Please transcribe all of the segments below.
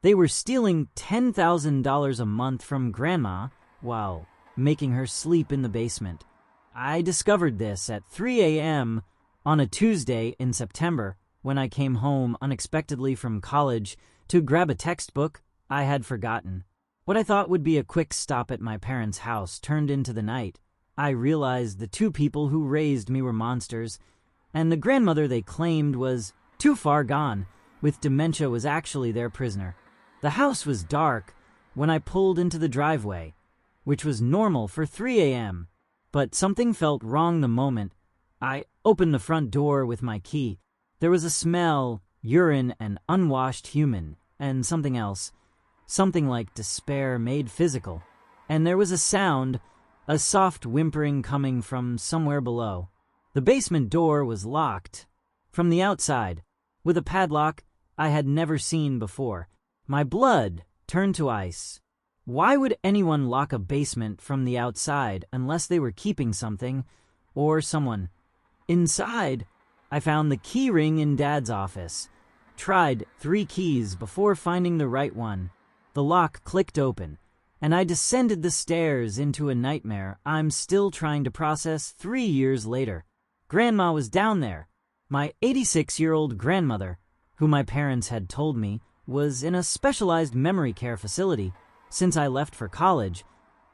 They were stealing $10,000 a month from Grandma while making her sleep in the basement. I discovered this at 3 a.m. on a Tuesday in September when I came home unexpectedly from college to grab a textbook I had forgotten. What I thought would be a quick stop at my parents' house turned into the night. I realized the two people who raised me were monsters, and the grandmother they claimed was too far gone, with dementia, was actually their prisoner. The house was dark when I pulled into the driveway, which was normal for 3 a.m., but something felt wrong the moment I opened the front door with my key. There was a smell, urine, and unwashed human, and something else. Something like despair made physical. And there was a sound, a soft whimpering coming from somewhere below. The basement door was locked from the outside, with a padlock I had never seen before. My blood turned to ice. Why would anyone lock a basement from the outside unless they were keeping something or someone? Inside, I found the key ring in Dad's office. Tried 3 keys before finding the right one. The lock clicked open, and I descended the stairs into a nightmare I'm still trying to process 3 years later. Grandma was down there. My 86-year-old grandmother, who my parents had told me was in a specialized memory care facility since I left for college,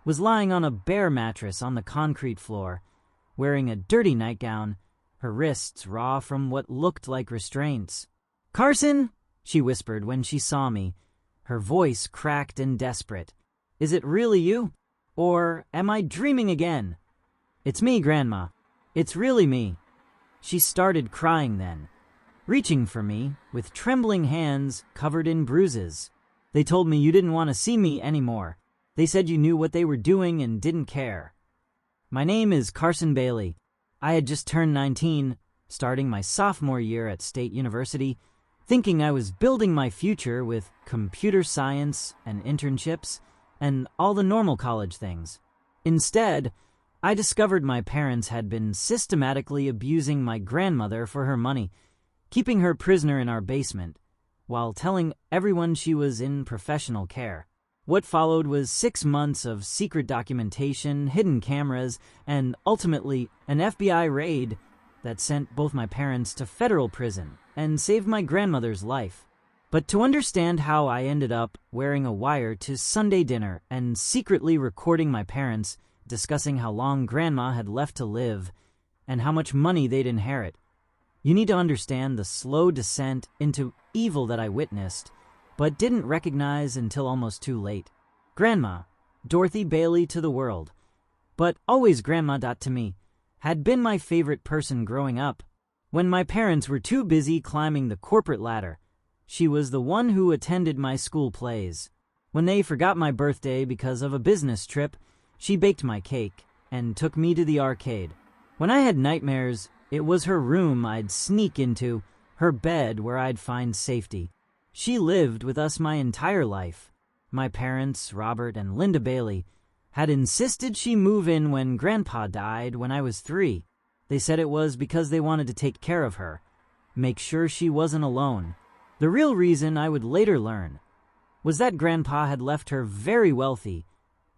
was lying on a bare mattress on the concrete floor, wearing a dirty nightgown, her wrists raw from what looked like restraints. "Carson," she whispered when she saw me, her voice cracked and desperate. "Is it really you? Or am I dreaming again?" "It's me, Grandma. It's really me." She started crying then, reaching for me with trembling hands covered in bruises. "They told me you didn't want to see me anymore. They said you knew what they were doing and didn't care." My name is Carson Bailey. I had just turned 19, starting my sophomore year at State University, thinking I was building my future with computer science and internships and all the normal college things. Instead, I discovered my parents had been systematically abusing my grandmother for her money, keeping her prisoner in our basement, while telling everyone she was in professional care. What followed was 6 months of secret documentation, hidden cameras, and ultimately an FBI raid that sent both my parents to federal prison and saved my grandmother's life. But to understand how I ended up wearing a wire to Sunday dinner and secretly recording my parents discussing how long Grandma had left to live and how much money they'd inherit, you need to understand the slow descent into evil that I witnessed, but didn't recognize until almost too late. Grandma, Dorothy Bailey to the world, but always Grandma to me, had been my favorite person growing up. When my parents were too busy climbing the corporate ladder, she was the one who attended my school plays. When they forgot my birthday because of a business trip, she baked my cake and took me to the arcade. When I had nightmares, it was her room I'd sneak into, her bed where I'd find safety. She lived with us my entire life. My parents, Robert and Linda Bailey, had insisted she move in when Grandpa died when I was 3. They said it was because they wanted to take care of her, make sure she wasn't alone. The real reason, I would later learn, was that Grandpa had left her very wealthy,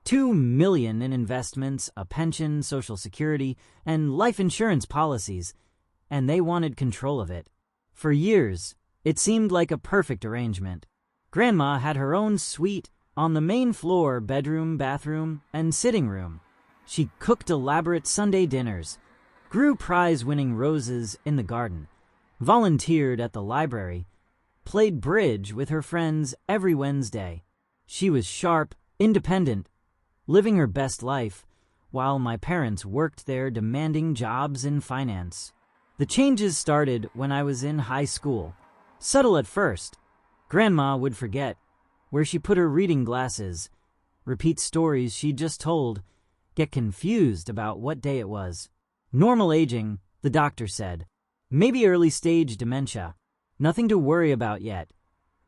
$2 million in investments, a pension, Social Security, and life insurance policies, and they wanted control of it. For years, it seemed like a perfect arrangement. Grandma had her own suite on the main floor, bedroom, bathroom, and sitting room. She cooked elaborate Sunday dinners, grew prize-winning roses in the garden, volunteered at the library, played bridge with her friends every Wednesday. She was sharp, independent, living her best life, while my parents worked their demanding jobs in finance. The changes started when I was in high school. Subtle at first. Grandma would forget where she put her reading glasses, repeat stories she'd just told, get confused about what day it was. Normal aging, the doctor said. Maybe early-stage dementia. Nothing to worry about yet.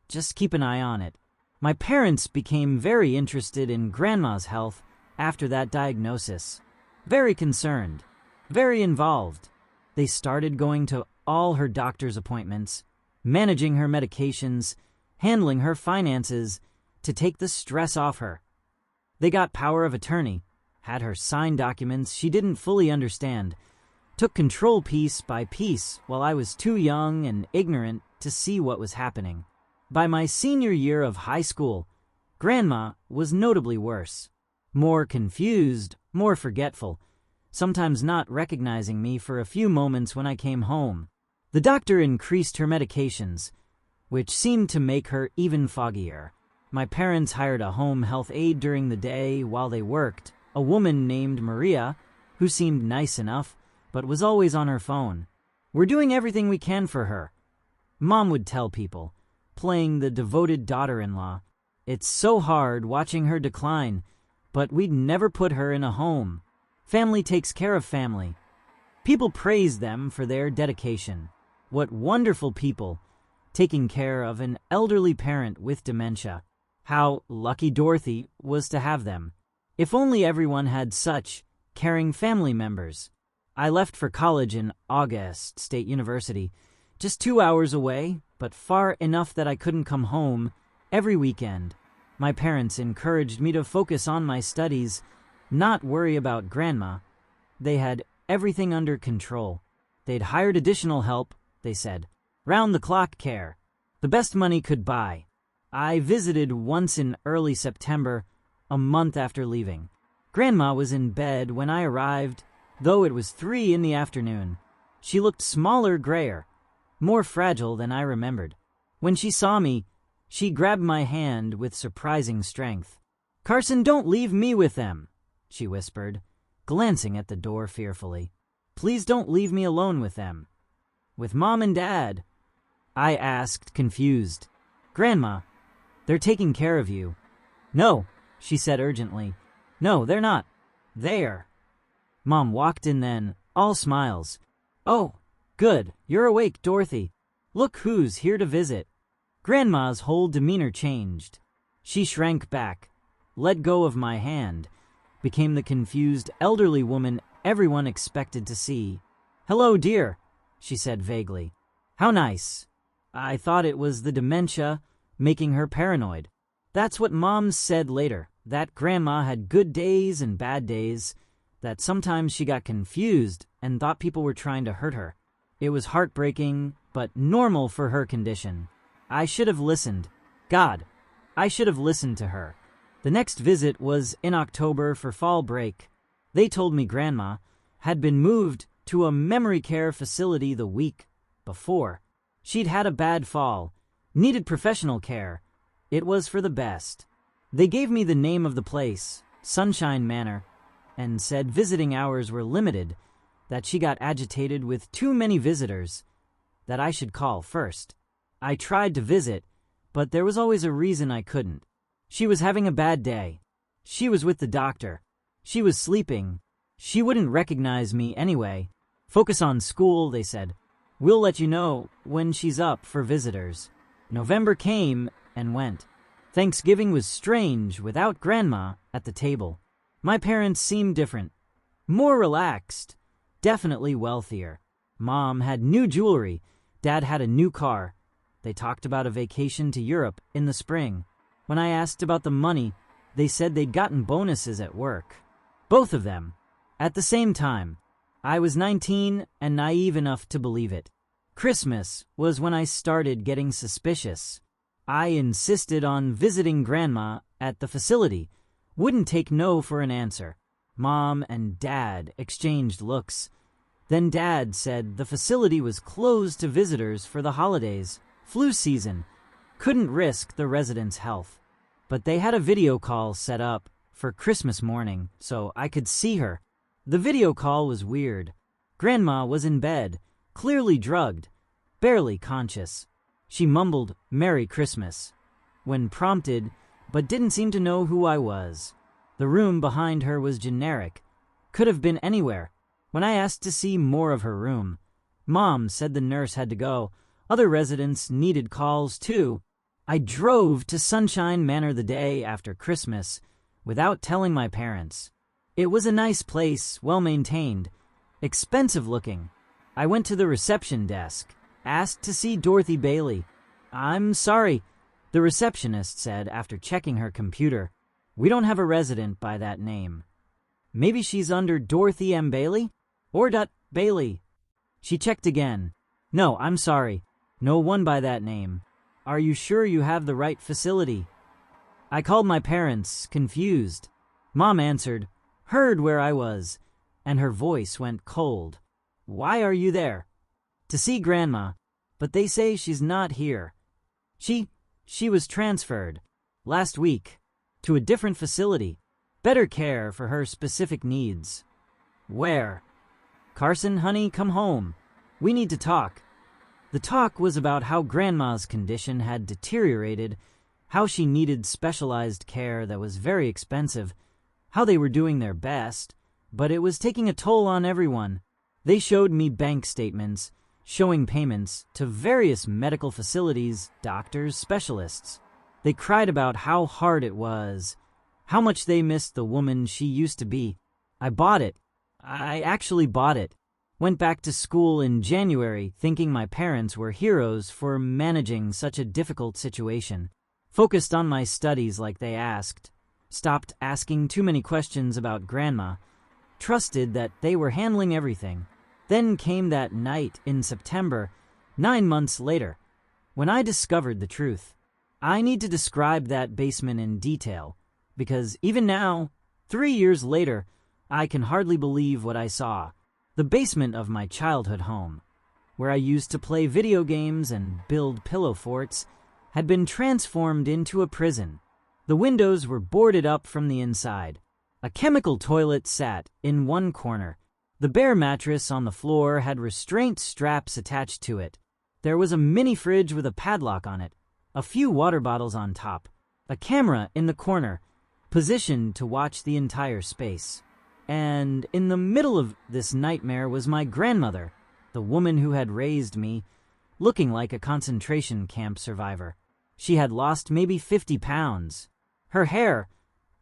Just keep an eye on it. My parents became very interested in Grandma's health after that diagnosis. Very concerned. Very involved. They started going to all her doctor's appointments, managing her medications, handling her finances to take the stress off her. They got power of attorney, had her sign documents she didn't fully understand, took control piece by piece while I was too young and ignorant to see what was happening. By my senior year of high school, Grandma was notably worse. More confused, more forgetful, sometimes not recognizing me for a few moments when I came home. The doctor increased her medications, which seemed to make her even foggier. My parents hired a home health aide during the day while they worked, a woman named Maria, who seemed nice enough, but was always on her phone. "We're doing everything we can for her," Mom would tell people, playing the devoted daughter-in-law. "It's so hard watching her decline, but we'd never put her in a home. Family takes care of family." People praised them for their dedication. What wonderful people, taking care of an elderly parent with dementia. How lucky Dorothy was to have them. If only everyone had such caring family members. I left for college in August State University, just 2 hours away, but far enough that I couldn't come home every weekend. My parents encouraged me to focus on my studies, not worry about Grandma. They had everything under control. They'd hired additional help, they said. Round-the-clock care. The best money could buy. I visited once in early September, a month after leaving. Grandma was in bed when I arrived, though it was 3 in the afternoon. She looked smaller, grayer, more fragile than I remembered. When she saw me, she grabbed my hand with surprising strength. "Carson, don't leave me with them," she whispered, glancing at the door fearfully. "Please don't leave me alone with them." "With Mom and Dad?" I asked, confused. "Grandma, they're taking care of you." "No," she said urgently. "No, they're not. They're." Mom walked in then, all smiles. "Oh, good, you're awake, Dorothy. Look who's here to visit." Grandma's whole demeanor changed. She shrank back, let go of my hand, became the confused elderly woman everyone expected to see. "Hello, dear," she said vaguely. "How nice." I thought it was the dementia making her paranoid. That's what Mom said later, that Grandma had good days and bad days, that sometimes she got confused and thought people were trying to hurt her. It was heartbreaking, but normal for her condition. I should have listened. God, I should have listened to her. The next visit was in October for fall break. They told me Grandma had been moved to a memory care facility the week before. She'd had a bad fall, needed professional care. It was for the best. They gave me the name of the place, Sunshine Manor, and said visiting hours were limited, that she got agitated with too many visitors, that I should call first. I tried to visit, but there was always a reason I couldn't. She was having a bad day. She was with the doctor. She was sleeping. She wouldn't recognize me anyway. Focus on school, they said. We'll let you know when she's up for visitors. November came and went. Thanksgiving was strange without Grandma at the table. My parents seemed different, more relaxed, definitely wealthier. Mom had new jewelry. Dad had a new car. They talked about a vacation to Europe in the spring. When I asked about the money, they said they'd gotten bonuses at work. Both of them. At the same time. I was 19 and naive enough to believe it. Christmas was when I started getting suspicious. I insisted on visiting Grandma at the facility, wouldn't take no for an answer. Mom and Dad exchanged looks. Then Dad said the facility was closed to visitors for the holidays, flu season, couldn't risk the residents' health. But they had a video call set up for Christmas morning so I could see her. The video call was weird. Grandma was in bed, clearly drugged, barely conscious. She mumbled, "Merry Christmas," when prompted, but didn't seem to know who I was. The room behind her was generic, could have been anywhere. When I asked to see more of her room, Mom said the nurse had to go. Other residents needed calls too. I drove to Sunshine Manor the day after Christmas without telling my parents. It was a nice place, well-maintained, expensive-looking. I went to the reception desk, asked to see Dorothy Bailey. "I'm sorry, The receptionist said after checking her computer, "We don't have a resident by that name. Maybe she's under Dorothy M. Bailey? Or Bailey." She checked again. "No, I'm sorry. No one by that name. Are you sure you have the right facility?" I called my parents, confused. Mom answered, heard where I was, and her voice went cold. "Why are you there?" "To see Grandma, but they say she's not here. She was transferred last week to a different facility. Better care for her specific needs." "Where?" "Carson, honey, come home. We need to talk." The talk was about how Grandma's condition had deteriorated, how she needed specialized care that was very expensive, how they were doing their best, but it was taking a toll on everyone. They showed me bank statements showing payments to various medical facilities, doctors, specialists. They cried about how hard it was, how much they missed the woman she used to be. I bought it. I actually bought it. Went back to school in January thinking my parents were heroes for managing such a difficult situation. Focused on my studies like they asked. Stopped asking too many questions about Grandma. Trusted that they were handling everything. Then came that night in September, 9 months later, when I discovered the truth. I need to describe that basement in detail, because even now, 3 years later, I can hardly believe what I saw. The basement of my childhood home, where I used to play video games and build pillow forts, had been transformed into a prison. The windows were boarded up from the inside. A chemical toilet sat in one corner. The bare mattress on the floor had restraint straps attached to it. There was a mini fridge with a padlock on it, a few water bottles on top, a camera in the corner, positioned to watch the entire space. And in the middle of this nightmare was my grandmother, the woman who had raised me, looking like a concentration camp survivor. She had lost maybe 50 pounds. Her hair,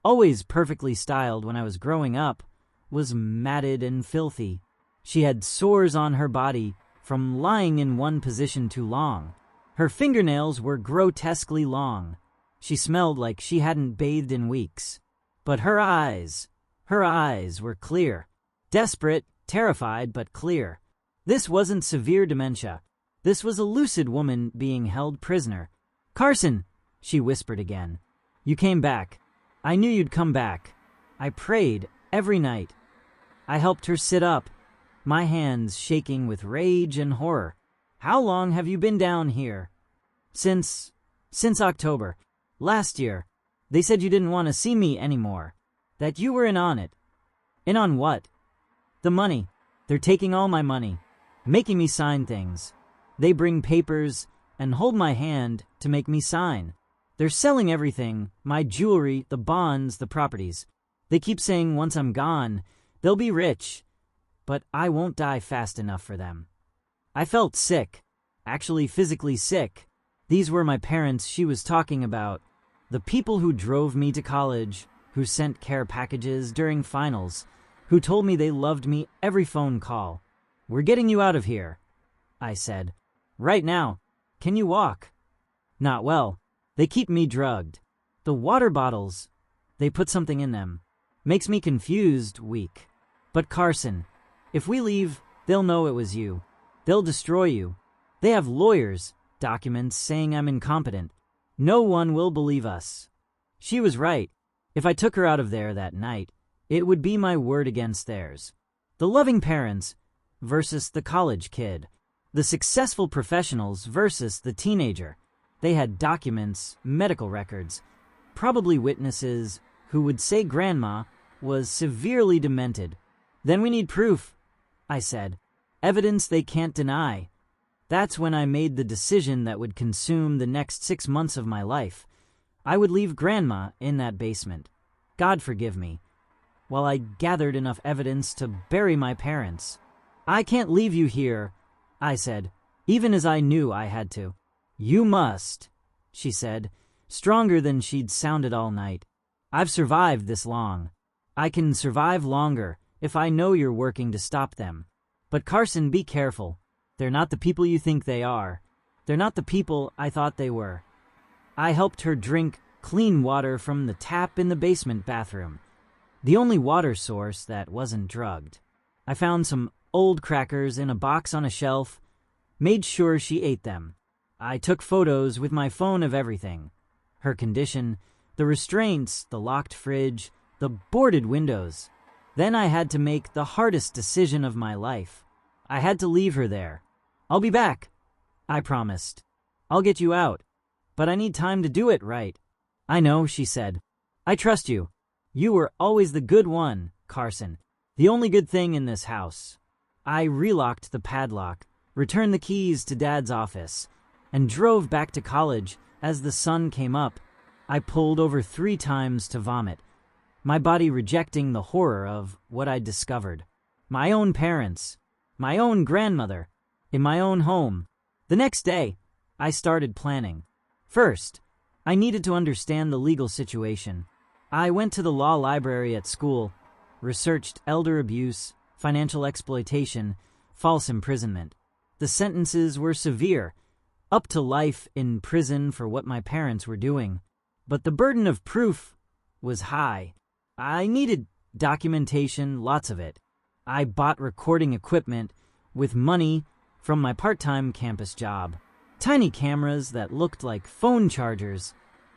always perfectly styled when I was growing up, was matted and filthy. She had sores on her body from lying in one position too long. Her fingernails were grotesquely long. She smelled like she hadn't bathed in weeks. But her eyes were clear. Desperate, terrified, but clear. This wasn't severe dementia. This was a lucid woman being held prisoner. "Carson," she whispered again. "You came back. I knew you'd come back. I prayed every night." I helped her sit up, my hands shaking with rage and horror. "How long have you been down here?" Since October. Last year. They said you didn't want to see me anymore. That you were in on it." "In on what?" "The money. They're taking all my money, making me sign things. They bring papers and hold my hand to make me sign. They're selling everything, my jewelry, the bonds, the properties. They keep saying once I'm gone, they'll be rich, but I won't die fast enough for them." I felt sick, actually physically sick. These were my parents she was talking about, the people who drove me to college, who sent care packages during finals, who told me they loved me every phone call. "We're getting you out of here," I said. "Right now. Can you walk?" "Not well. They keep me drugged. The water bottles, they put something in them. Makes me confused, weak. But Carson, if we leave, they'll know it was you. They'll destroy you. They have lawyers, documents saying I'm incompetent. No one will believe us." She was right. If I took her out of there that night, it would be my word against theirs. The loving parents versus the college kid. The successful professionals versus the teenager. They had documents, medical records, probably witnesses who would say Grandma was severely demented. "Then we need proof," I said. "Evidence they can't deny." That's when I made the decision that would consume the next 6 months of my life. I would leave Grandma in that basement. God forgive me. While I gathered enough evidence to bury my parents. "I can't leave you here," I said, even as I knew I had to. "You must," she said, stronger than she'd sounded all night. "I've survived this long. I can survive longer if I know you're working to stop them. But Carson, be careful. They're not the people you think they are. They're not the people I thought they were." I helped her drink clean water from the tap in the basement bathroom, the only water source that wasn't drugged. I found some old crackers in a box on a shelf, made sure she ate them. I took photos with my phone of everything: her condition, the restraints, the locked fridge, the boarded windows. Then I had to make the hardest decision of my life. I had to leave her there. "I'll be back," I promised. "I'll get you out. But I need time to do it right." "I know," she said. "I trust you. You were always the good one, Carson. The only good thing in this house." I relocked the padlock, returned the keys to Dad's office, and drove back to college. As the sun came up, I pulled over 3 times to vomit, my body rejecting the horror of what I'd discovered. My own parents, my own grandmother, in my own home. The next day, I started planning. First, I needed to understand the legal situation. I went to the law library at school, researched elder abuse, financial exploitation, false imprisonment. The sentences were severe, up to life in prison for what my parents were doing. But the burden of proof was high. I needed documentation, lots of it. I bought recording equipment with money from my part-time campus job. Tiny cameras that looked like phone chargers,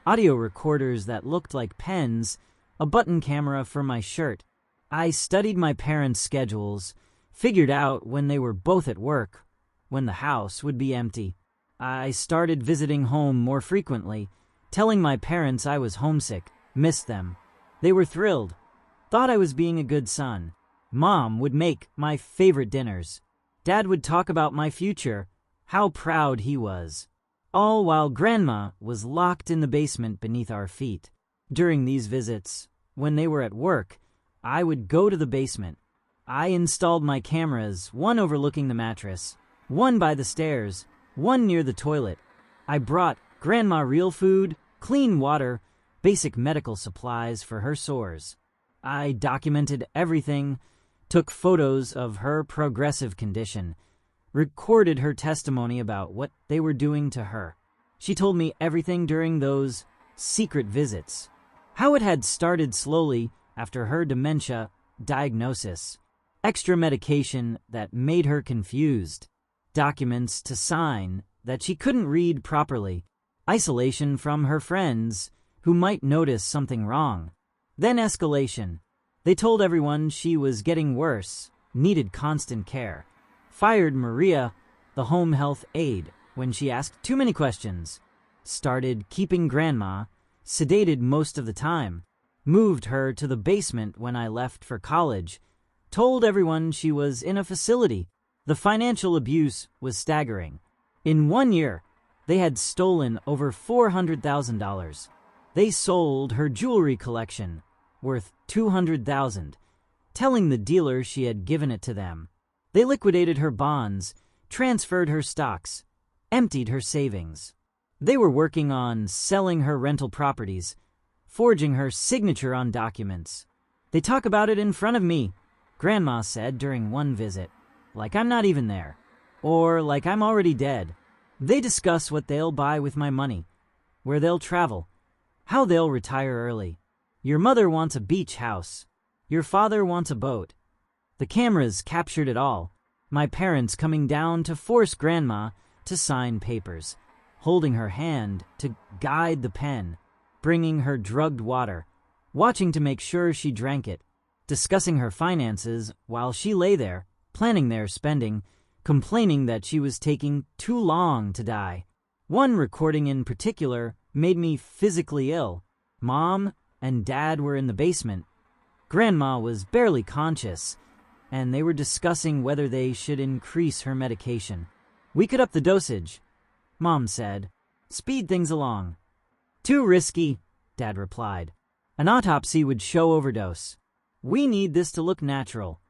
audio recorders that looked like pens, a button camera for my shirt. I studied my parents' schedules, figured out when they were both at work, when the house would be empty. I started visiting home more frequently, telling my parents I was homesick, missed them. They were thrilled, thought I was being a good son. Mom would make my favorite dinners. Dad would talk about my future, how proud he was. All while Grandma was locked in the basement beneath our feet. During these visits, when they were at work, I would go to the basement. I installed my cameras, one overlooking the mattress, one by the stairs, one near the toilet. I brought Grandma real food, clean water, basic medical supplies for her sores. I documented everything, took photos of her progressive condition, recorded her testimony about what they were doing to her. She told me everything during those secret visits. How it had started slowly after her dementia diagnosis, extra medication that made her confused, documents to sign that she couldn't read properly, isolation from her friends who might notice something wrong. Then escalation. They told everyone she was getting worse, needed constant care. Fired Maria, the home health aide, when she asked too many questions. Started keeping Grandma, sedated most of the time. Moved her to the basement when I left for college. Told everyone she was in a facility. The financial abuse was staggering. In 1 year, they had stolen over $400,000. They sold her jewelry collection, worth $200,000, telling the dealer she had given it to them. They liquidated her bonds, transferred her stocks, emptied her savings. They were working on selling her rental properties, forging her signature on documents. "They talk about it in front of me," Grandma said during one visit, "like I'm not even there, or like I'm already dead. They discuss what they'll buy with my money, where they'll travel, how they'll retire early. Your mother wants a beach house. Your father wants a boat." The cameras captured it all. My parents coming down to force Grandma to sign papers, holding her hand to guide the pen, bringing her drugged water, watching to make sure she drank it, discussing her finances while she lay there, planning their spending, complaining that she was taking too long to die. One recording in particular made me physically ill. Mom and Dad were in the basement. Grandma was barely conscious, and they were discussing whether they should increase her medication. "We could up the dosage," Mom said. "Speed things along." "Too risky," Dad replied. "An autopsy would show overdose. We need this to look natural.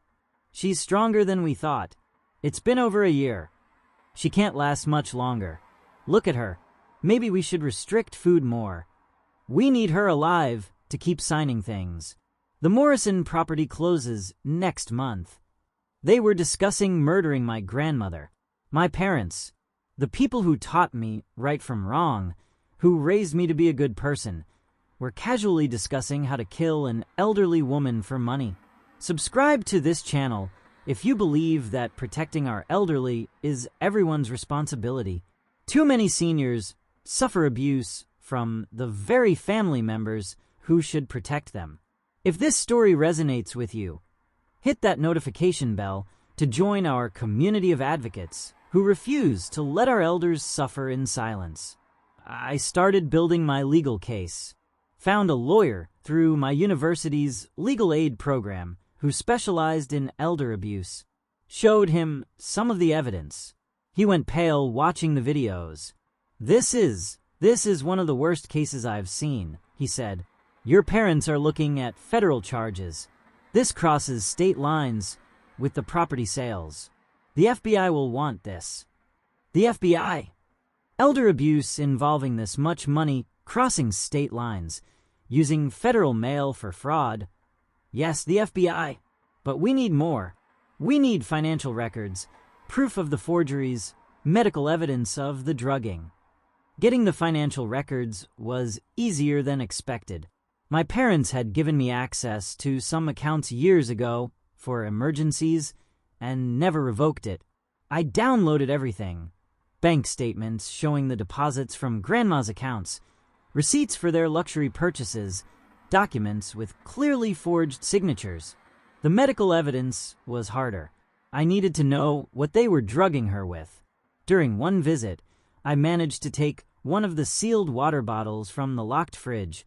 She's stronger than we thought. It's been over a year. She can't last much longer. Look at her. Maybe we should restrict food more. We need her alive to keep signing things. The Morrison property closes next month." They were discussing murdering my grandmother, my parents, the people who taught me right from wrong, who raised me to be a good person, were casually discussing how to kill an elderly woman for money. Subscribe to this channel if you believe that protecting our elderly is everyone's responsibility. Too many seniors suffer abuse from the very family members who should protect them. If this story resonates with you, hit that notification bell to join our community of advocates who refuse to let our elders suffer in silence. I started building my legal case, found a lawyer through my university's legal aid program who specialized in elder abuse, showed him some of the evidence. He went pale watching the videos. This is one of the worst cases I've seen," he said. "Your parents are looking at federal charges. This crosses state lines with the property sales. The FBI will want this." The FBI! Elder abuse involving this much money crossing state lines, using federal mail for fraud. Yes, the FBI. But we need more. We need financial records, proof of the forgeries, medical evidence of the drugging. Getting the financial records was easier than expected. My parents had given me access to some accounts years ago for emergencies and never revoked it. I downloaded everything. Bank statements showing the deposits from Grandma's accounts, receipts for their luxury purchases, documents with clearly forged signatures. The medical evidence was harder. I needed to know what they were drugging her with. During one visit, I managed to take one of the sealed water bottles from the locked fridge,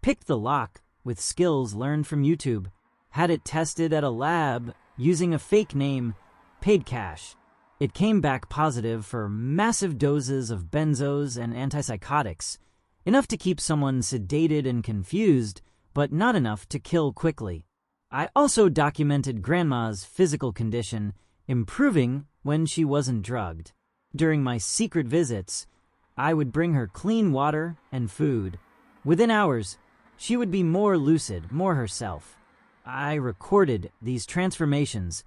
picked the lock with skills learned from YouTube, had it tested at a lab using a fake name, paid cash. It came back positive for massive doses of benzos and antipsychotics, enough to keep someone sedated and confused, but not enough to kill quickly. I also documented Grandma's physical condition, improving when she wasn't drugged. During my secret visits, I would bring her clean water and food. Within hours, she would be more lucid, more herself. I recorded these transformations,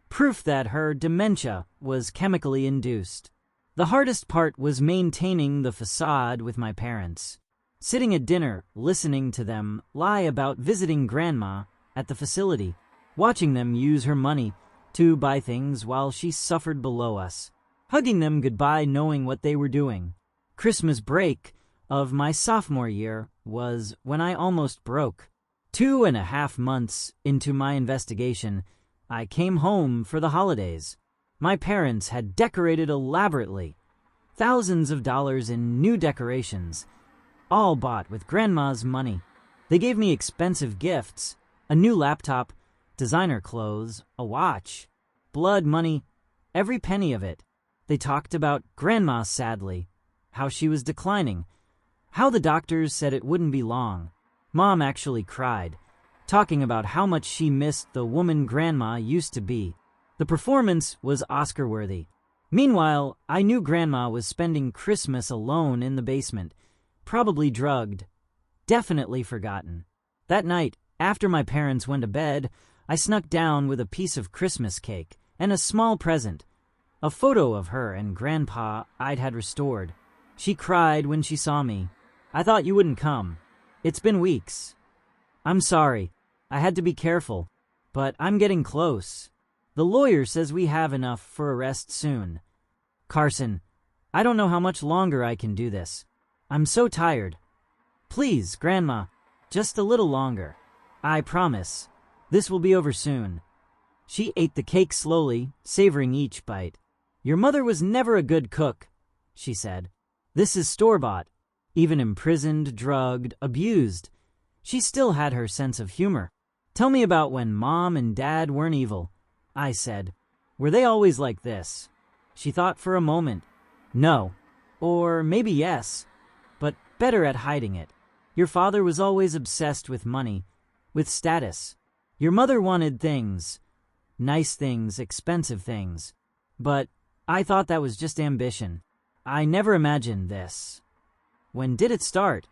proof that her dementia was chemically induced. The hardest part was maintaining the facade with my parents. Sitting at dinner, listening to them lie about visiting Grandma at the facility, watching them use her money to buy things while she suffered below us, hugging them goodbye knowing what they were doing. Christmas break of my sophomore year was when I almost broke. 2.5 months into my investigation, I came home for the holidays. My parents had decorated elaborately, thousands of dollars in new decorations, all bought with Grandma's money. They gave me expensive gifts, a new laptop, designer clothes, a watch, blood money, every penny of it. They talked about Grandma sadly, how she was declining, how the doctors said it wouldn't be long. Mom actually cried, talking about how much she missed the woman Grandma used to be. The performance was Oscar-worthy. Meanwhile, I knew Grandma was spending Christmas alone in the basement, probably drugged, definitely forgotten. That night, after my parents went to bed, I snuck down with a piece of Christmas cake and a small present, a photo of her and Grandpa I'd had restored. She cried when she saw me. "I thought you wouldn't come. It's been weeks. I'm sorry. I had to be careful, but I'm getting close. The lawyer says we have enough for arrest soon. Carson, I don't know how much longer I can do this. I'm so tired. Please, Grandma, just a little longer. I promise. This will be over soon." She ate the cake slowly, savoring each bite. "Your mother was never a good cook," she said. "This is store-bought. Even imprisoned, drugged, abused, she still had her sense of humor. Tell me about when Mom and Dad weren't evil," I said. "Were they always like this?" She thought for a moment. "No. Or maybe yes, but better at hiding it. Your father was always obsessed with money, with status. Your mother wanted things, nice things, expensive things. But I thought that was just ambition. I never imagined this." "When did it start?"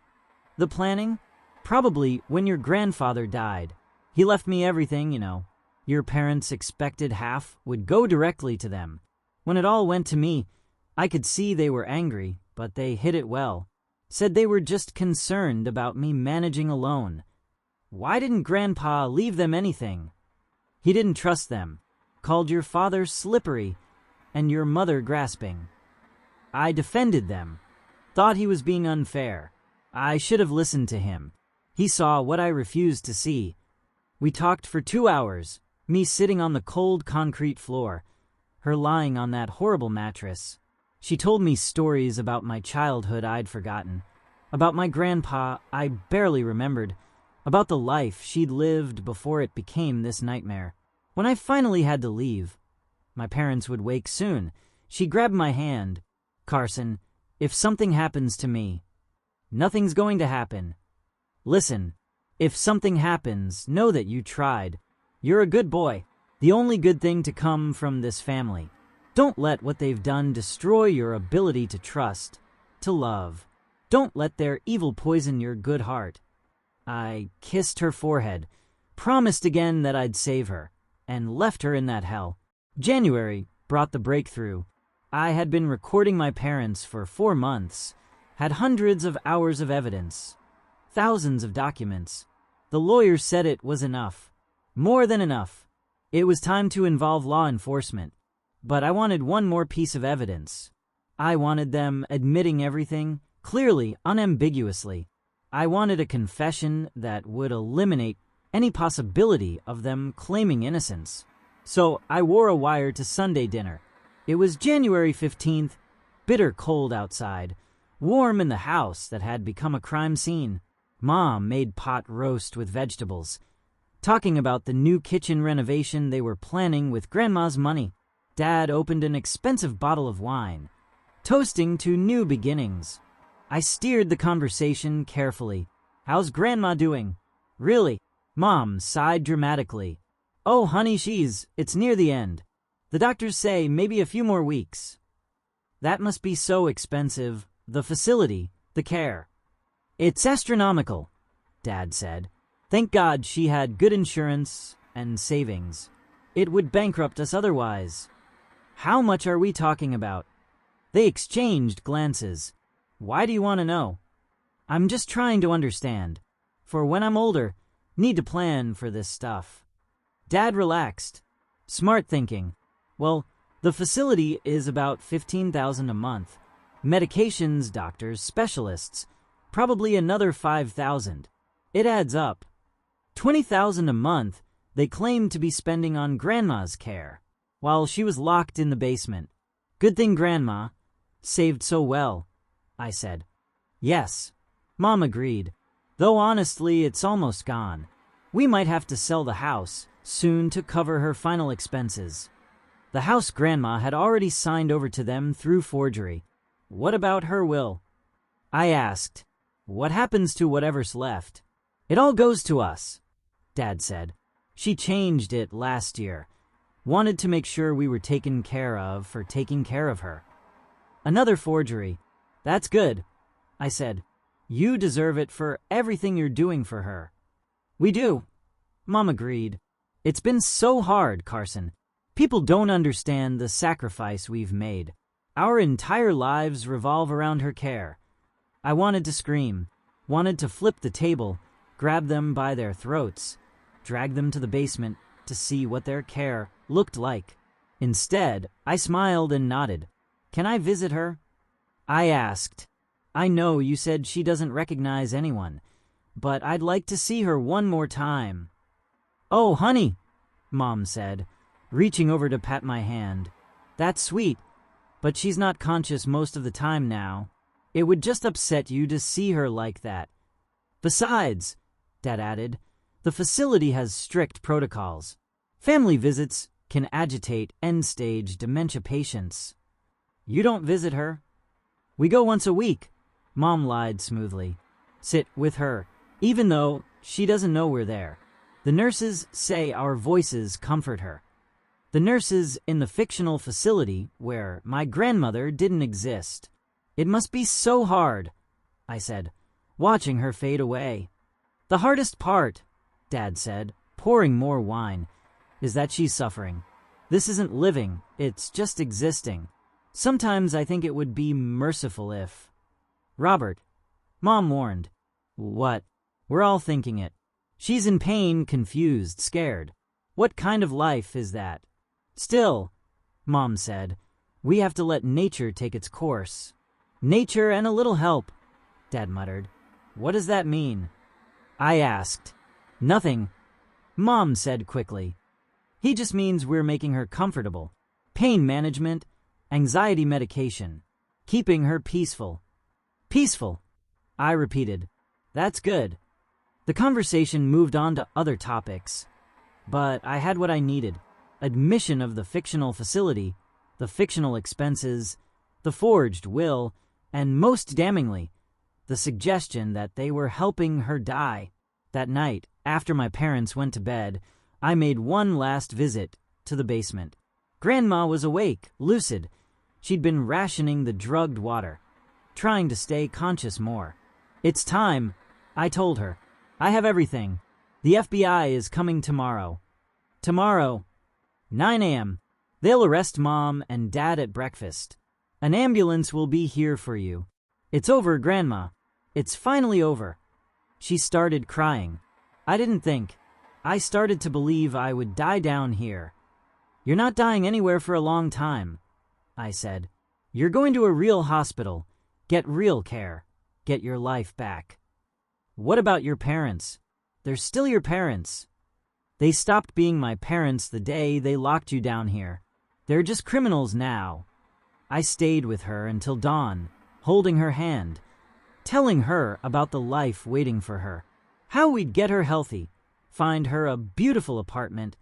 "The planning? Probably when your grandfather died. He left me everything, you know. Your parents expected half would go directly to them. When it all went to me, I could see they were angry, but they hid it well. Said they were just concerned about me managing alone. Why didn't Grandpa leave them anything? He didn't trust them, called your father slippery, and your mother grasping. I defended them, thought he was being unfair. I should have listened to him. He saw what I refused to see. We talked for 2 hours, me sitting on the cold concrete floor, her lying on that horrible mattress. She told me stories about my childhood I'd forgotten, about my grandpa I barely remembered, about the life she'd lived before it became this nightmare. When I finally had to leave, my parents would wake soon. She grabbed my hand. Carson, if something happens to me, nothing's going to happen. Listen, if something happens, know that you tried. You're a good boy. The only good thing to come from this family. Don't let what they've done destroy your ability to trust, to love. Don't let their evil poison your good heart. I kissed her forehead, promised again that I'd save her, and left her in that hell. January brought the breakthrough. I had been recording my parents for 4 months, had hundreds of hours of evidence, thousands of documents. The lawyers said it was enough, more than enough. It was time to involve law enforcement, but I wanted one more piece of evidence. I wanted them admitting everything, clearly, unambiguously. I wanted a confession that would eliminate any possibility of them claiming innocence. So I wore a wire to Sunday dinner. It was January 15th, bitter cold outside, warm in the house that had become a crime scene. Mom made pot roast with vegetables, talking about the new kitchen renovation they were planning with Grandma's money. Dad opened an expensive bottle of wine, toasting to new beginnings. I steered the conversation carefully. How's Grandma doing? Really? Mom sighed dramatically. Oh, honey, it's near the end. The doctors say maybe a few more weeks. That must be so expensive. The facility, the care. It's astronomical, Dad said. Thank God she had good insurance and savings. It would bankrupt us otherwise. How much are we talking about? They exchanged glances. Why do you want to know? I'm just trying to understand. For when I'm older, need to plan for this stuff. Dad relaxed. Smart thinking. Well, the facility is about $15,000 a month. Medications, doctors, specialists, probably another $5,000. It adds up. $20,000 a month they claimed to be spending on Grandma's care, while she was locked in the basement. Good thing Grandma saved so well, I said. Yes, Mom agreed, though honestly it's almost gone. We might have to sell the house soon to cover her final expenses. The house Grandma had already signed over to them through forgery. What about her will? I asked. What happens to whatever's left? It all goes to us, Dad said. She changed it last year. Wanted to make sure we were taken care of for taking care of her. Another forgery. That's good, I said. You deserve it for everything you're doing for her. We do, Mom agreed. It's been so hard, Carson. People don't understand the sacrifice we've made. Our entire lives revolve around her care. I wanted to scream, wanted to flip the table, grab them by their throats, drag them to the basement to see what their care looked like. Instead, I smiled and nodded. Can I visit her? I asked. I know you said she doesn't recognize anyone, but I'd like to see her one more time. Oh, honey, Mom said, reaching over to pat my hand. That's sweet, but she's not conscious most of the time now. It would just upset you to see her like that. Besides, Dad added, the facility has strict protocols. Family visits can agitate end-stage dementia patients. You don't visit her. We go once a week, Mom lied smoothly. Sit with her, even though she doesn't know we're there. The nurses say our voices comfort her. The nurses in the fictional facility where my grandmother didn't exist. It must be so hard, I said, watching her fade away. The hardest part, Dad said, pouring more wine, is that she's suffering. This isn't living, it's just existing. Sometimes I think it would be merciful if... Robert, Mom warned. What? We're all thinking it. She's in pain, confused, scared. What kind of life is that? Still, Mom said, we have to let nature take its course. Nature and a little help, Dad muttered. What does that mean? I asked. Nothing, Mom said quickly. He just means we're making her comfortable. Pain management, anxiety medication, keeping her peaceful. Peaceful, I repeated. That's good. The conversation moved on to other topics, but I had what I needed. Admission of the fictional facility, the fictional expenses, the forged will, and most damningly, the suggestion that they were helping her die. That night, after my parents went to bed, I made one last visit to the basement. Grandma was awake, lucid. She'd been rationing the drugged water, trying to stay conscious more. It's time, I told her. I have everything. The FBI is coming tomorrow. Tomorrow, 9 a.m. They'll arrest Mom and Dad at breakfast. An ambulance will be here for you. It's over, Grandma. It's finally over. She started crying. I didn't think. I started to believe I would die down here. You're not dying anywhere for a long time, I said. You're going to a real hospital. Get real care. Get your life back. What about your parents? They're still your parents. They stopped being my parents the day they locked you down here. They're just criminals now. I stayed with her until dawn, holding her hand, telling her about the life waiting for her, how we'd get her healthy, find her a beautiful apartment,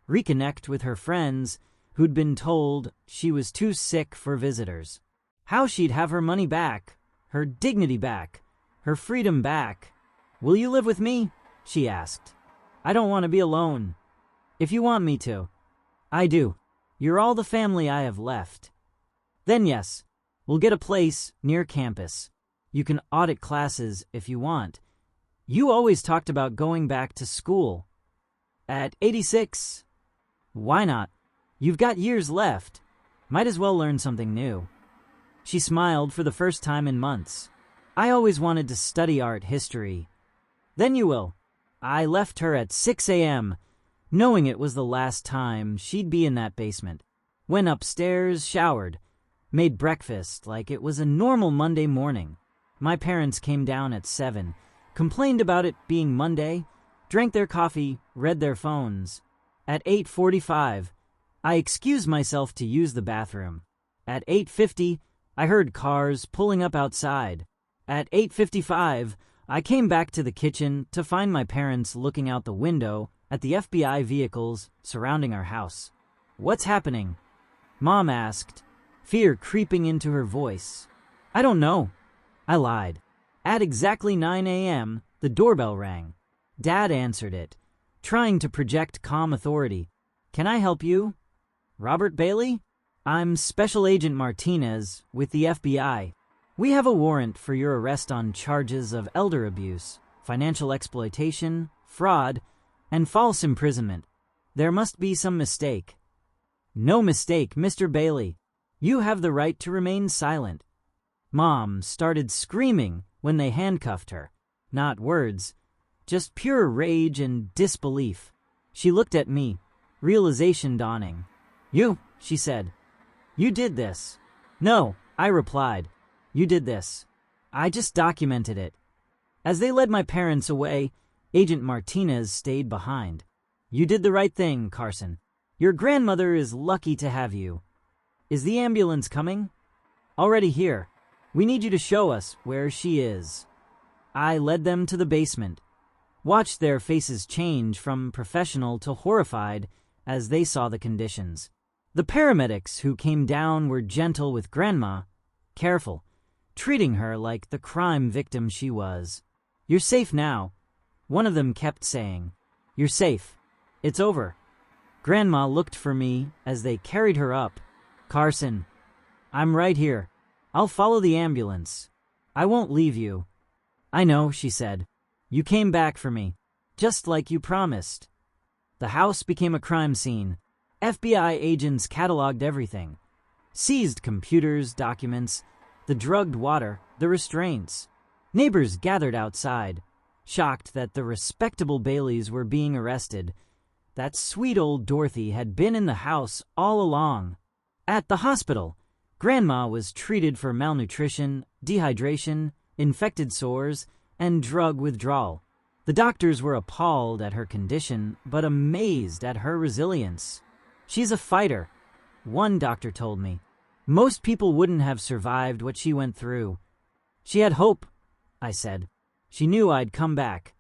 reconnect with her friends who'd been told she was too sick for visitors, how she'd have her money back, her dignity back, her freedom back. Will you live with me? She asked. I don't want to be alone. If you want me to. I do. You're all the family I have left. Then yes, we'll get a place near campus. You can audit classes if you want. You always talked about going back to school. At 86? Why not? You've got years left. Might as well learn something new. She smiled for the first time in months. I always wanted to study art history. Then you will. I left her at 6 a.m., knowing it was the last time she'd be in that basement. Went upstairs, showered, made breakfast like it was a normal Monday morning. My parents came down at 7, complained about it being Monday, drank their coffee, read their phones. At 8:45, I excused myself to use the bathroom. At 8:50, I heard cars pulling up outside. At 8:55, I came back to the kitchen to find my parents looking out the window at the FBI vehicles surrounding our house. What's happening? Mom asked, fear creeping into her voice. I don't know. I lied. At exactly 9 a.m., the doorbell rang. Dad answered it, trying to project calm authority. Can I help you? Robert Bailey? I'm Special Agent Martinez with the FBI. We have a warrant for your arrest on charges of elder abuse, financial exploitation, fraud, and false imprisonment. There must be some mistake. No mistake, Mr. Bailey. You have the right to remain silent. Mom started screaming when they handcuffed her. Not words, just pure rage and disbelief. She looked at me, realization dawning. You, she said. You did this. No, I replied. You did this. I just documented it. As they led my parents away, Agent Martinez stayed behind. You did the right thing, Carson. Your grandmother is lucky to have you. Is the ambulance coming? Already here. We need you to show us where she is. I led them to the basement, watched their faces change from professional to horrified as they saw the conditions. The paramedics who came down were gentle with Grandma, careful, treating her like the crime victim she was. You're safe now, one of them kept saying. You're safe. It's over. Grandma looked for me as they carried her up. Carson, I'm right here. I'll follow the ambulance. I won't leave you. I know, she said. You came back for me, just like you promised. The house became a crime scene. FBI agents cataloged everything. Seized computers, documents, the drugged water, the restraints. Neighbors gathered outside, shocked that the respectable Baileys were being arrested. That sweet old Dorothy had been in the house all along. At the hospital, Grandma was treated for malnutrition, dehydration, infected sores, and drug withdrawal. The doctors were appalled at her condition, but amazed at her resilience. "She's a fighter," one doctor told me. "Most people wouldn't have survived what she went through." "She had hope," I said. "She knew I'd come back."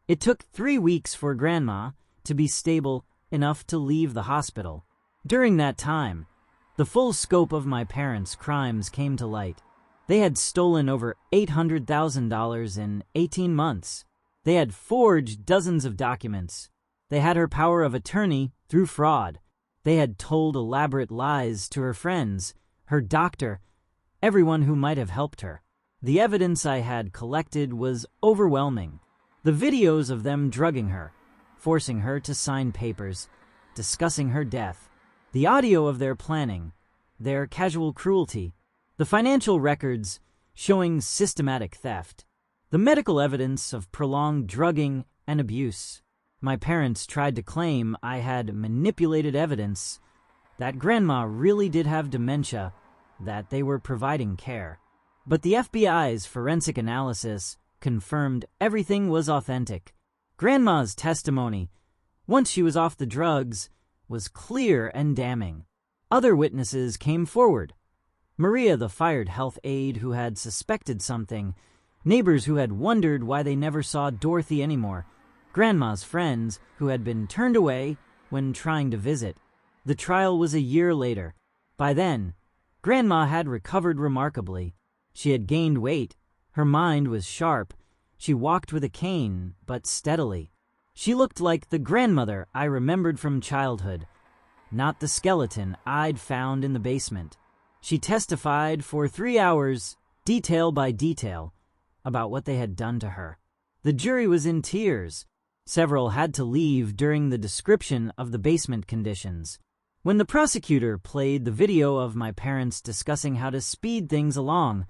It took 3 weeks for Grandma to be stable enough to leave the hospital. During that time, the full scope of my parents' crimes came to light. They had stolen over $800,000 in 18 months. They had forged dozens of documents. They had her power of attorney through fraud. They had told elaborate lies to her friends, her doctor, everyone who might have helped her. The evidence I had collected was overwhelming. The videos of them drugging her, forcing her to sign papers, discussing her death. The audio of their planning, their casual cruelty. The financial records showing systematic theft. The medical evidence of prolonged drugging and abuse. My parents tried to claim I had manipulated evidence, that Grandma really did have dementia, that they were providing care. But the FBI's forensic analysis confirmed everything was authentic. Grandma's testimony, once she was off the drugs, was clear and damning. Other witnesses came forward. Maria, the fired health aide who had suspected something, neighbors who had wondered why they never saw Dorothy anymore, Grandma's friends who had been turned away when trying to visit. The trial was a year later. By then, Grandma had recovered remarkably. She had gained weight. Her mind was sharp. She walked with a cane, but steadily. She looked like the grandmother I remembered from childhood, not the skeleton I'd found in the basement. She testified for 3 hours, detail by detail, about what they had done to her. The jury was in tears. Several had to leave during the description of the basement conditions. When the prosecutor played the video of my parents discussing how to speed things along,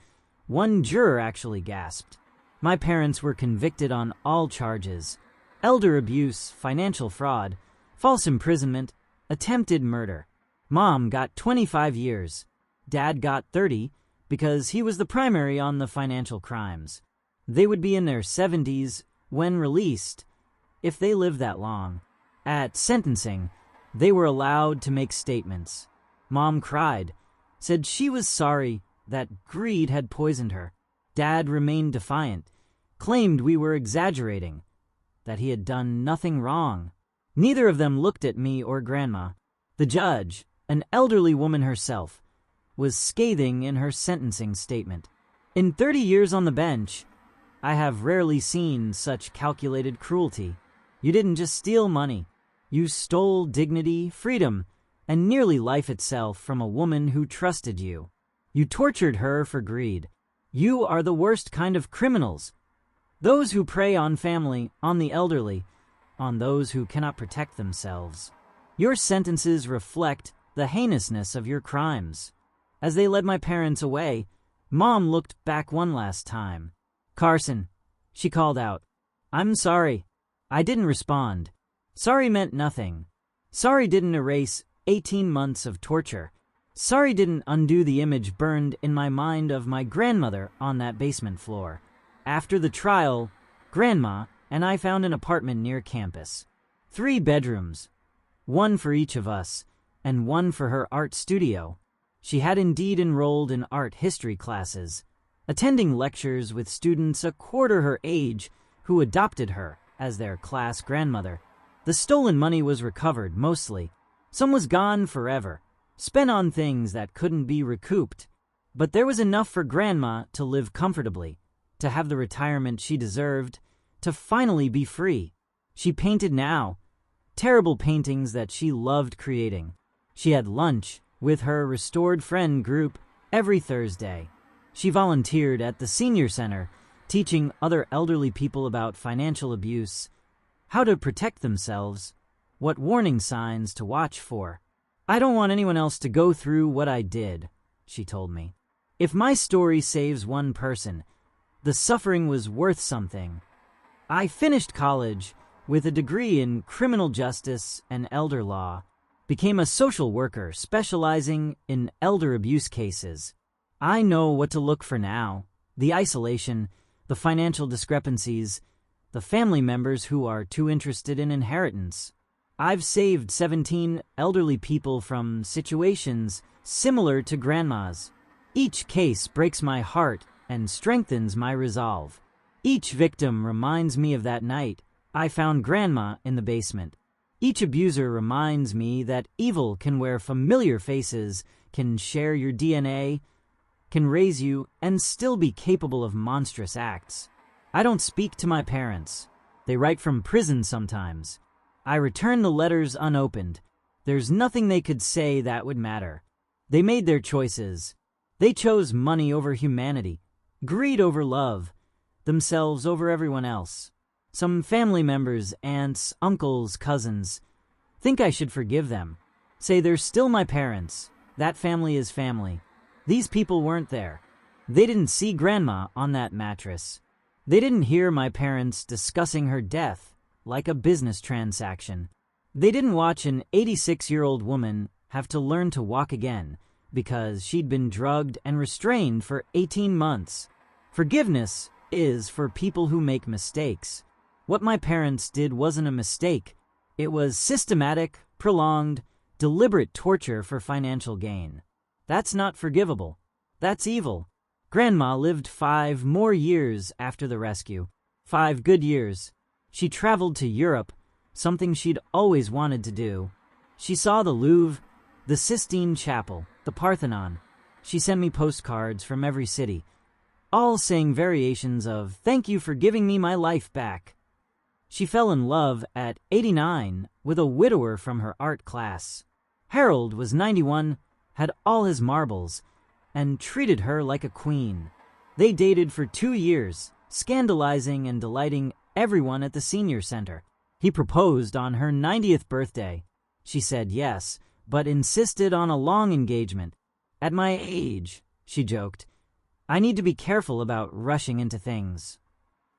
one juror actually gasped. My parents were convicted on all charges: elder abuse, financial fraud, false imprisonment, attempted murder. Mom got 25 years. Dad got 30 because he was the primary on the financial crimes. They would be in their 70s when released, if they lived that long. At sentencing, they were allowed to make statements. Mom cried, said she was sorry that greed had poisoned her. Dad remained defiant, claimed we were exaggerating, that he had done nothing wrong. Neither of them looked at me or Grandma. The judge, an elderly woman herself, was scathing in her sentencing statement. In 30 years on the bench, I have rarely seen such calculated cruelty. You didn't just steal money. You stole dignity, freedom, and nearly life itself from a woman who trusted you. You tortured her for greed. You are the worst kind of criminals. Those who prey on family, on the elderly, on those who cannot protect themselves. Your sentences reflect the heinousness of your crimes. As they led my parents away, Mom looked back one last time. "Carson," she called out. "I'm sorry." I didn't respond. Sorry meant nothing. Sorry didn't erase 18 months of torture. Sorry didn't undo the image burned in my mind of my grandmother on that basement floor. After the trial, Grandma and I found an apartment near campus. 3 bedrooms, 1 for each of us, and 1 for her art studio. She had indeed enrolled in art history classes, attending lectures with students a quarter her age who adopted her as their class grandmother. The stolen money was recovered, mostly. Some was gone forever, spent on things that couldn't be recouped. But there was enough for Grandma to live comfortably, to have the retirement she deserved, to finally be free. She painted now, terrible paintings that she loved creating. She had lunch with her restored friend group every Thursday. She volunteered at the senior center, teaching other elderly people about financial abuse, how to protect themselves, what warning signs to watch for. "I don't want anyone else to go through what I did," she told me. "If my story saves one person, the The suffering was worth something. I finished college with a degree in criminal justice and elder law, became a social worker specializing in elder abuse cases. I know what to look for now: the isolation, the financial discrepancies, the family members who are too interested in inheritance. I've saved 17 elderly people from situations similar to Grandma's. Each case breaks my heart and strengthens my resolve. Each victim reminds me of that night I found Grandma in the basement. Each abuser reminds me that evil can wear familiar faces, can share your DNA, can raise you, and still be capable of monstrous acts. I don't speak to my parents. They write from prison sometimes. I return the letters unopened. There's nothing they could say that would matter. They made their choices. They chose money over humanity, greed over love, themselves over everyone else. Some family members, aunts, uncles, cousins, think I should forgive them. Say they're still my parents. That family is family. These people weren't there. They didn't see Grandma on that mattress. They didn't hear my parents discussing her death like a business transaction. They didn't watch an 86-year-old woman have to learn to walk again because she'd been drugged and restrained for 18 months. Forgiveness is for people who make mistakes. What my parents did wasn't a mistake. It was systematic, prolonged, deliberate torture for financial gain. That's not forgivable. That's evil. Grandma lived 5 more years after the rescue. 5 good years. She traveled to Europe, something she'd always wanted to do. She saw the Louvre, the Sistine Chapel, the Parthenon. She sent me postcards from every city, all saying variations of "Thank you for giving me my life back." She fell in love at 89 with a widower from her art class. Harold was 91, had all his marbles, and treated her like a queen. They dated for 2 years, scandalizing and delighting everyone at the senior center. He proposed on her 90th birthday. She said yes, but insisted on a long engagement. At my age, she joked, I need to be careful about rushing into things.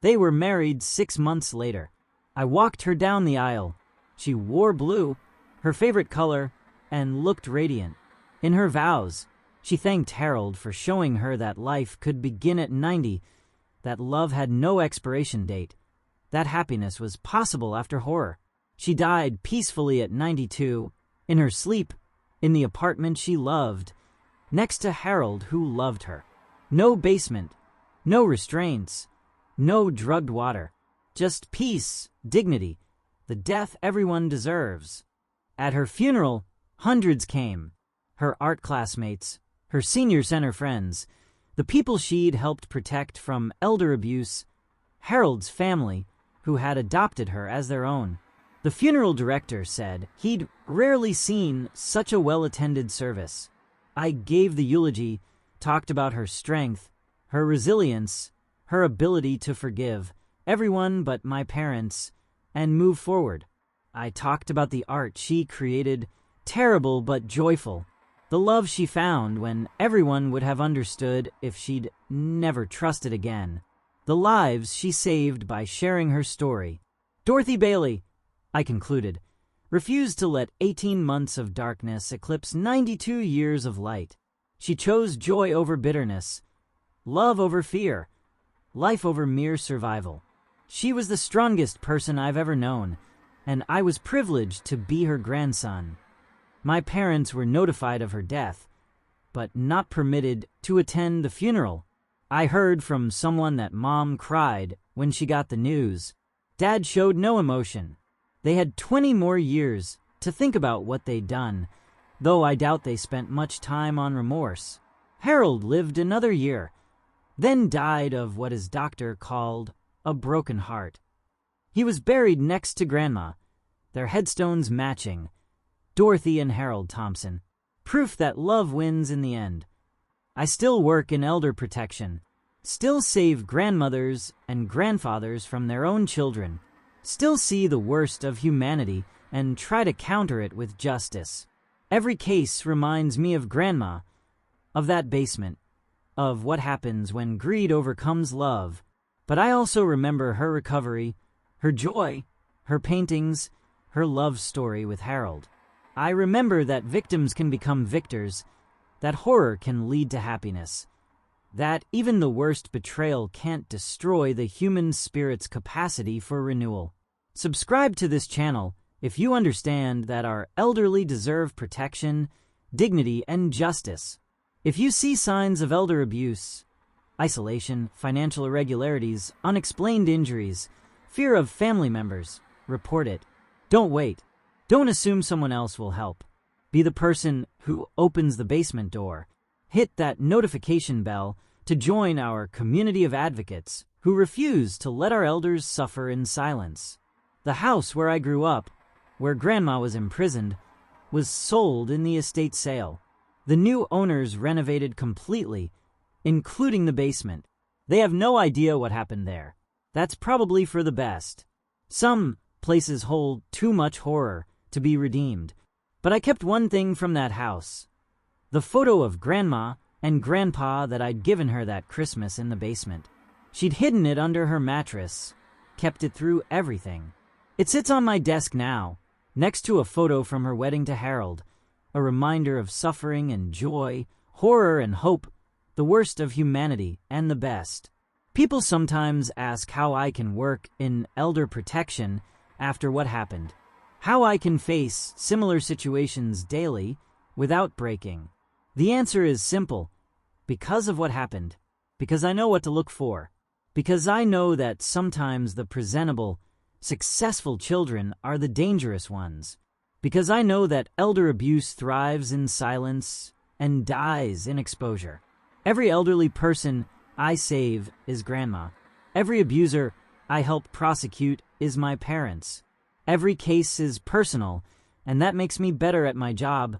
They were married 6 months later. I walked her down the aisle. She wore blue, her favorite color, and looked radiant. In her vows, she thanked Harold for showing her that life could begin at 90, that love had no expiration date, that happiness was possible after horror. She died peacefully at 92, in her sleep, in the apartment she loved, next to Harold who loved her. No basement, no restraints, no drugged water, just peace, dignity, the death everyone deserves. At her funeral, hundreds came, her art classmates, her senior center friends, the people she'd helped protect from elder abuse, Harold's family, who had adopted her as their own. The funeral director said he'd rarely seen such a well-attended service. I gave the eulogy, talked about her strength, her resilience, her ability to forgive everyone but my parents and move forward. I talked about the art she created, terrible but joyful, the love she found when everyone would have understood if she'd never trusted again, the lives she saved by sharing her story. Dorothy Bailey, I concluded, refused to let 18 months of darkness eclipse 92 years of light. She chose joy over bitterness, love over fear, life over mere survival. She was the strongest person I've ever known, and I was privileged to be her grandson. My parents were notified of her death, but not permitted to attend the funeral. I heard from someone that Mom cried when she got the news. Dad showed no emotion. They had 20 more years to think about what they'd done, though I doubt they spent much time on remorse. Harold lived another year, then died of what his doctor called a broken heart. He was buried next to Grandma, their headstones matching, Dorothy and Harold Thompson, proof that love wins in the end. I still work in elder protection, still save grandmothers and grandfathers from their own children, still see the worst of humanity and try to counter it with justice. Every case reminds me of Grandma, of that basement, of what happens when greed overcomes love, but I also remember her recovery, her joy, her paintings, her love story with Harold. I remember that victims can become victors, that horror can lead to happiness, that even the worst betrayal can't destroy the human spirit's capacity for renewal. Subscribe to this channel if you understand that our elderly deserve protection, dignity, and justice. If you see signs of elder abuse, isolation, financial irregularities, unexplained injuries, fear of family members, report it. Don't wait. Don't assume someone else will help. Be the person who opens the basement door. Hit that notification bell to join our community of advocates who refuse to let our elders suffer in silence. The house where I grew up, where Grandma was imprisoned, was sold in the estate sale. The new owners renovated completely, including the basement. They have no idea what happened there. That's probably for the best. Some places hold too much horror to be redeemed. But I kept one thing from that house: the photo of Grandma and Grandpa that I'd given her that Christmas in the basement. She'd hidden it under her mattress, kept it through everything. It sits on my desk now, next to a photo from her wedding to Harold, a reminder of suffering and joy, horror and hope, the worst of humanity and the best. People sometimes ask how I can work in elder protection after what happened, how I can face similar situations daily without breaking. The answer is simple: because of what happened, because I know what to look for, because I know that sometimes the presentable, successful children are the dangerous ones, because I know that elder abuse thrives in silence and dies in exposure. Every elderly person I save is Grandma. Every abuser I help prosecute is my parents. Every case is personal, and that makes me better at my job,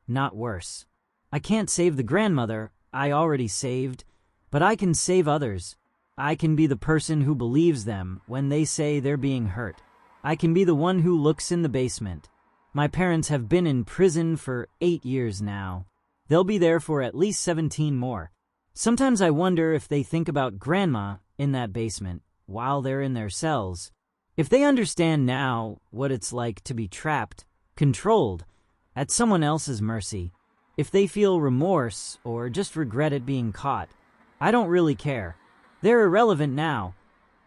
not worse. I can't save the grandmother I already saved, but I can save others. I can be the person who believes them when they say they're being hurt. I can be the one who looks in the basement. My parents have been in prison for 8 years now. They'll be there for at least 17 more. Sometimes I wonder if they think about Grandma in that basement while they're in their cells. If they understand now what it's like to be trapped, controlled, at someone else's mercy. If they feel remorse or just regret it being caught. I don't really care. They're irrelevant now.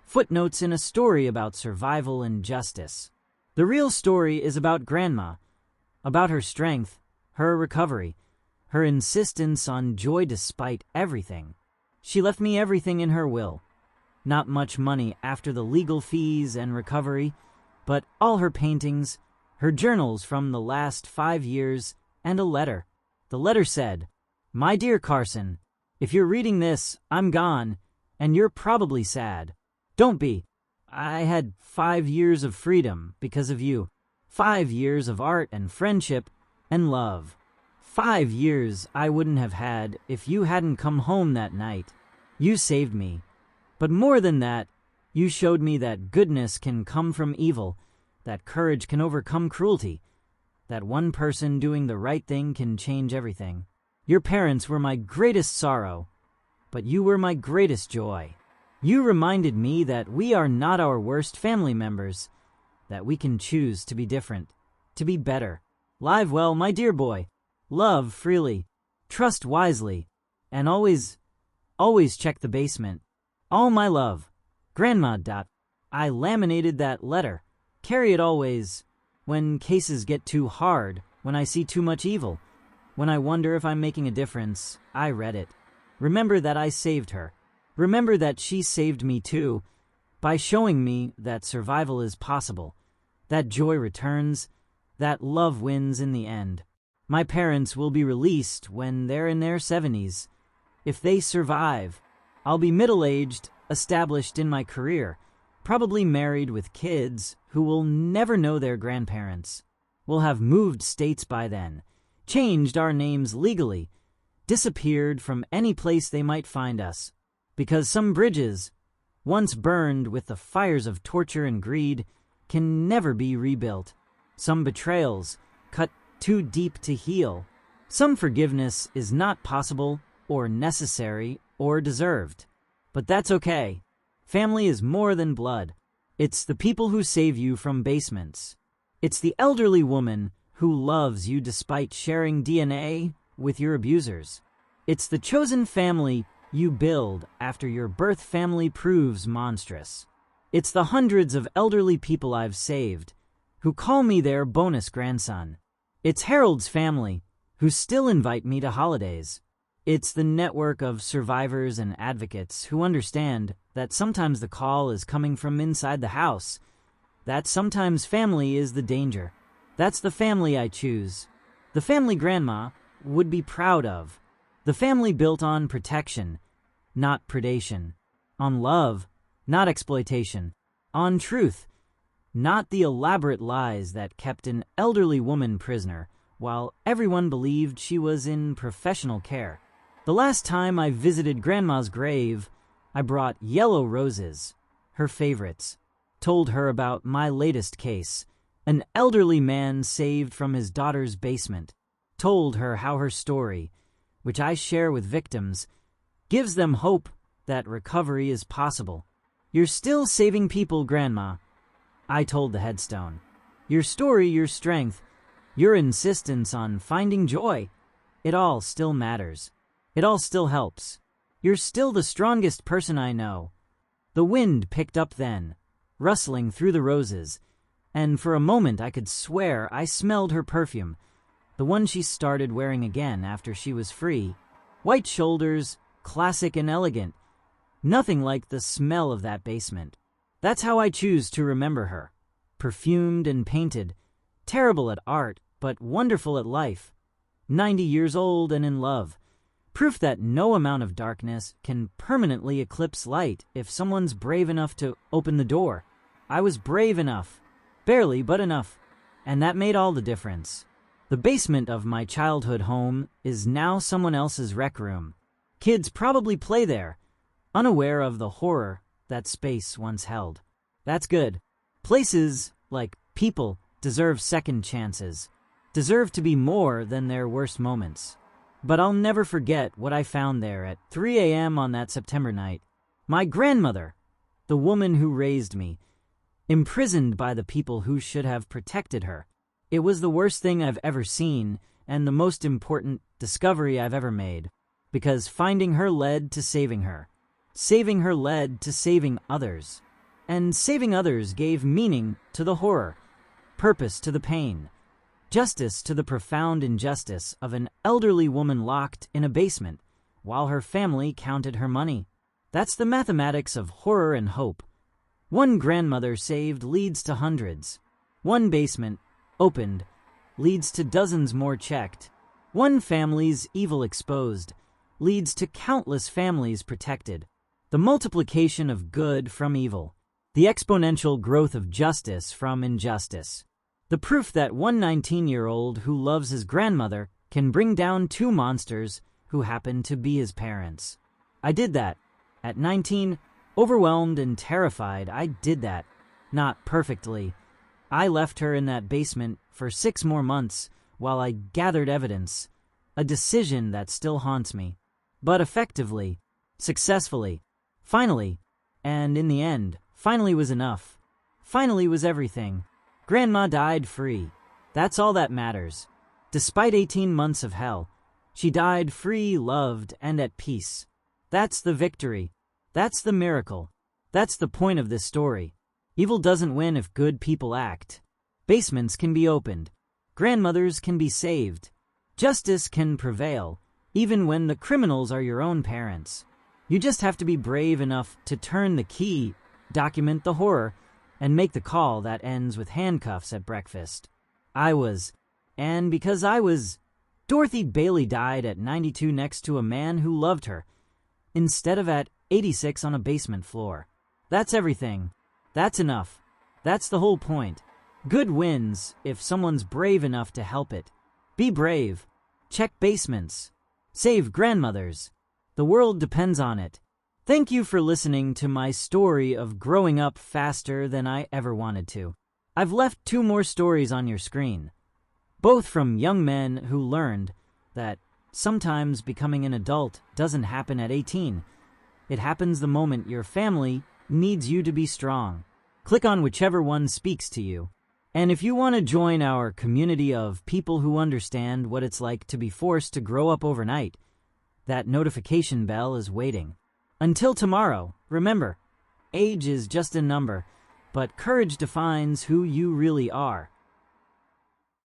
Footnotes in a story about survival and justice. The real story is about Grandma, about her strength, her recovery, her insistence on joy despite everything. She left me everything in her will. Not much money after the legal fees and recovery, but all her paintings, her journals from the last 5 years, and a letter. The letter said, "My dear Carson, if you're reading this, I'm gone, and you're probably sad. Don't be. I had 5 years of freedom because of you. 5 years of art and friendship and love. 5 years I wouldn't have had if you hadn't come home that night. You saved me. But more than that, you showed me that goodness can come from evil, that courage can overcome cruelty, that one person doing the right thing can change everything. Your parents were my greatest sorrow, but you were my greatest joy. You reminded me that we are not our worst family members, that we can choose to be different, to be better. Live well, my dear boy. Love freely, trust wisely, and always check the basement. All my love. Grandma. I laminated that letter. Carry it always. When cases get too hard, when I see too much evil, when I wonder if I'm making a difference, I read it. Remember that I saved her. Remember that she saved me too, by showing me that survival is possible, that joy returns, that love wins in the end. My parents will be released when they're in their 70s. If they survive, I'll be middle-aged, established in my career, probably married with kids who will never know their grandparents. We'll have moved states by then, changed our names legally, disappeared from any place they might find us, because some bridges, once burned with the fires of torture and greed, can never be rebuilt. Some betrayals, cut too deep to heal. Some forgiveness is not possible or necessary or deserved. But that's okay. Family is more than blood. It's the people who save you from basements. It's the elderly woman who loves you despite sharing DNA with your abusers. It's the chosen family you build after your birth family proves monstrous. It's the hundreds of elderly people I've saved who call me their bonus grandson. It's Harold's family who still invite me to holidays. It's the network of survivors and advocates who understand that sometimes the call is coming from inside the house, that sometimes family is the danger. That's the family I choose. The family Grandma would be proud of. The family built on protection, not predation. On love, not exploitation. On truth, not the elaborate lies that kept an elderly woman prisoner while everyone believed she was in professional care. The last time I visited Grandma's grave, I brought yellow roses, her favorites, told her about my latest case, an elderly man saved from his daughter's basement, told her how her story, which I share with victims, gives them hope that recovery is possible. You're still saving people, Grandma, I told the headstone. Your story, your strength, your insistence on finding joy, it all still matters. It all still helps. You're still the strongest person I know. The wind picked up then, rustling through the roses, and for a moment I could swear I smelled her perfume, the one she started wearing again after she was free. White shoulders, classic and elegant. Nothing like the smell of that basement. That's how I choose to remember her. Perfumed and painted, terrible at art, but wonderful at life. 90 years old and in love. Proof that no amount of darkness can permanently eclipse light if someone's brave enough to open the door. I was brave enough. Barely, but enough. And that made all the difference. The basement of my childhood home is now someone else's rec room. Kids probably play there, unaware of the horror that space once held. That's good. Places, like people, deserve second chances, deserve to be more than their worst moments. But I'll never forget what I found there at 3 a.m. on that September night. My grandmother, the woman who raised me, imprisoned by the people who should have protected her. It was the worst thing I've ever seen and the most important discovery I've ever made, because finding her led to saving her. Saving her led to saving others. And saving others gave meaning to the horror, purpose to the pain, justice to the profound injustice of an elderly woman locked in a basement while her family counted her money. That's the mathematics of horror and hope. One grandmother saved leads to hundreds. One basement opened leads to dozens more checked. One family's evil exposed leads to countless families protected. The multiplication of good from evil. The exponential growth of justice from injustice. The proof that one 19-year-old who loves his grandmother can bring down two monsters who happen to be his parents. I did that. At 19, overwhelmed and terrified, I did that. Not perfectly. I left her in that basement for 6 more months while I gathered evidence, a decision that still haunts me. But effectively, successfully, finally, and in the end, finally was enough. Finally was everything. Grandma died free. That's all that matters. Despite 18 months of hell, she died free, loved, and at peace. That's the victory. That's the miracle. That's the point of this story. Evil doesn't win if good people act. Basements can be opened. Grandmothers can be saved. Justice can prevail, even when the criminals are your own parents. You just have to be brave enough to turn the key, document the horror, and make the call that ends with handcuffs at breakfast. I was. And because I was, Dorothy Bailey died at 92 next to a man who loved her, instead of at 86 on a basement floor. That's everything. That's enough. That's the whole point. Good wins if someone's brave enough to help it. Be brave. Check basements. Save grandmothers. The world depends on it. Thank you for listening to my story of growing up faster than I ever wanted to. I've left 2 more stories on your screen, both from young men who learned that Sometimes becoming an adult doesn't happen at 18. It happens the moment your family needs you to be strong. Click on whichever one speaks to you. And if you want to join our community of people who understand what it's like to be forced to grow up overnight, that notification bell is waiting. Until tomorrow, remember, age is just a number, but courage defines who you really are.